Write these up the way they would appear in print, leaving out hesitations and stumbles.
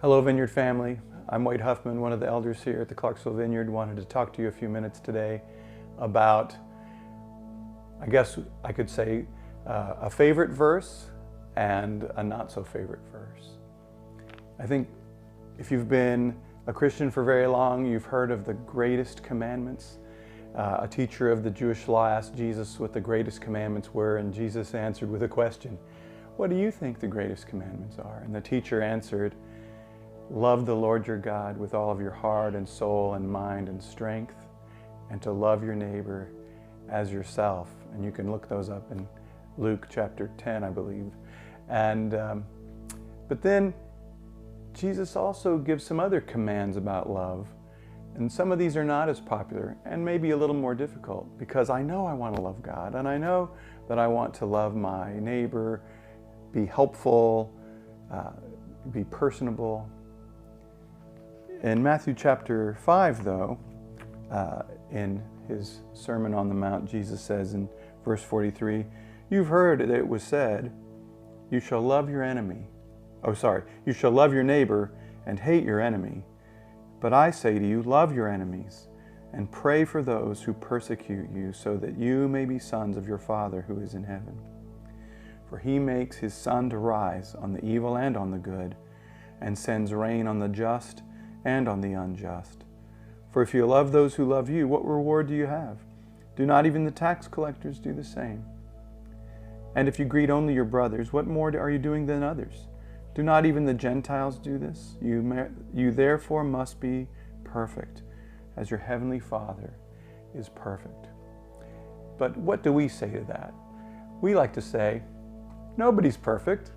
Hello, Vineyard family. I'm Wade Huffman, one of the elders here at the Clarksville Vineyard. Wanted to talk to you a few minutes today about, I guess I could say, a favorite verse and a not so favorite verse. I think if you've been a Christian for very long, you've heard of the greatest commandments. A teacher of the Jewish law asked Jesus what the greatest commandments were, and Jesus answered with a question, "What do you think the greatest commandments are?" And the teacher answered, "Love the Lord your God with all of your heart and soul and mind and strength, and to love your neighbor as yourself." And you can look those up in Luke chapter 10, I believe. But then Jesus also gives some other commands about love. And some of these are not as popular and maybe a little more difficult, because I know I want to love God, and I know that I want to love my neighbor, be helpful, be personable. In Matthew chapter 5, though, in his Sermon on the Mount, Jesus says in verse 43, "You've heard that it was said, you shall love your enemy. You shall love your neighbor and hate your enemy. But I say to you, love your enemies and pray for those who persecute you, so that you may be sons of your Father who is in heaven. For he makes his sun to rise on the evil and on the good, and sends rain on the just and on the unjust. For if you love those who love you, what reward do you have? Do not even the tax collectors do the same? And if you greet only your brothers, what more are you doing than others? Do not even the Gentiles do this? You therefore must be perfect, as your heavenly Father is perfect." But what do we say to that? We like to say, nobody's perfect.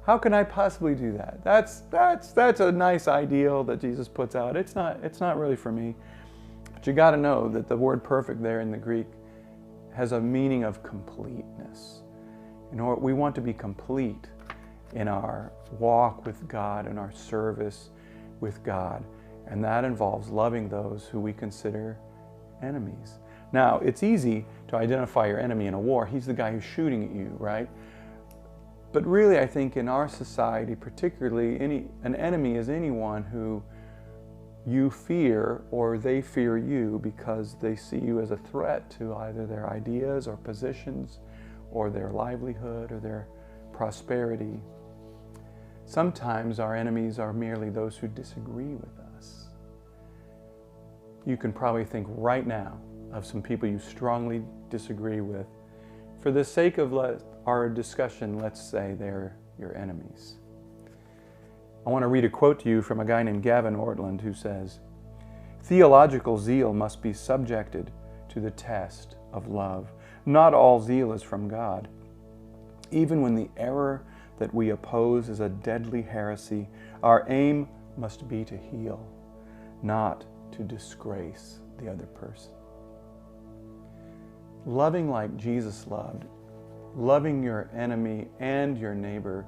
How can I possibly do that? That's a nice ideal that Jesus puts out. It's not really for me. But you got to know that the word perfect there in the Greek has a meaning of completeness. We want to be complete in our walk with God and our service with God. And that involves loving those who we consider enemies. Now, it's easy to identify your enemy in a war. He's the guy who's shooting at you, right? But really, I think in our society, particularly, an enemy is anyone who you fear or they fear you because they see you as a threat to either their ideas or positions or their livelihood or their prosperity. Sometimes our enemies are merely those who disagree with us. You can probably think right now of some people you strongly disagree with. For the sake of our discussion, let's say they're your enemies. I want to read a quote to you from a guy named Gavin Ortland, who says, "Theological zeal must be subjected to the test of love. Not all zeal is from God. Even when the error that we oppose is a deadly heresy, our aim must be to heal, not to disgrace the other person." Loving like Jesus loved, loving your enemy and your neighbor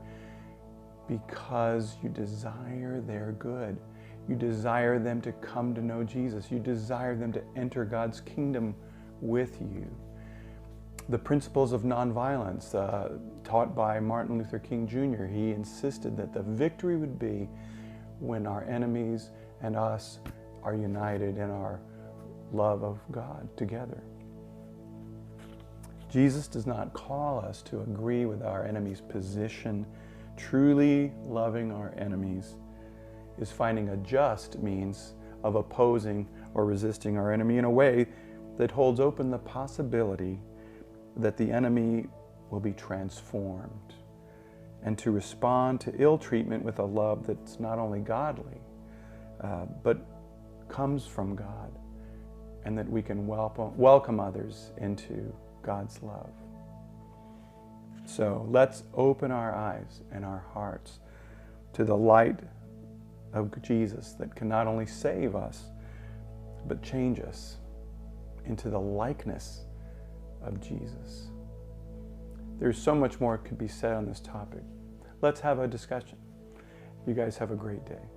because you desire their good. You desire them to come to know Jesus. You desire them to enter God's kingdom with you. The principles of nonviolence taught by Martin Luther King Jr., he insisted that the victory would be when our enemies and us are united in our love of God together. Jesus does not call us to agree with our enemy's position. Truly loving our enemies is finding a just means of opposing or resisting our enemy in a way that holds open the possibility that the enemy will be transformed, and to respond to ill treatment with a love that's not only godly, but comes from God, and that we can welcome others into God's love. So let's open our eyes and our hearts to the light of Jesus that can not only save us, but change us into the likeness of Jesus. There's so much more could be said on this topic. Let's have a discussion. You guys have a great day.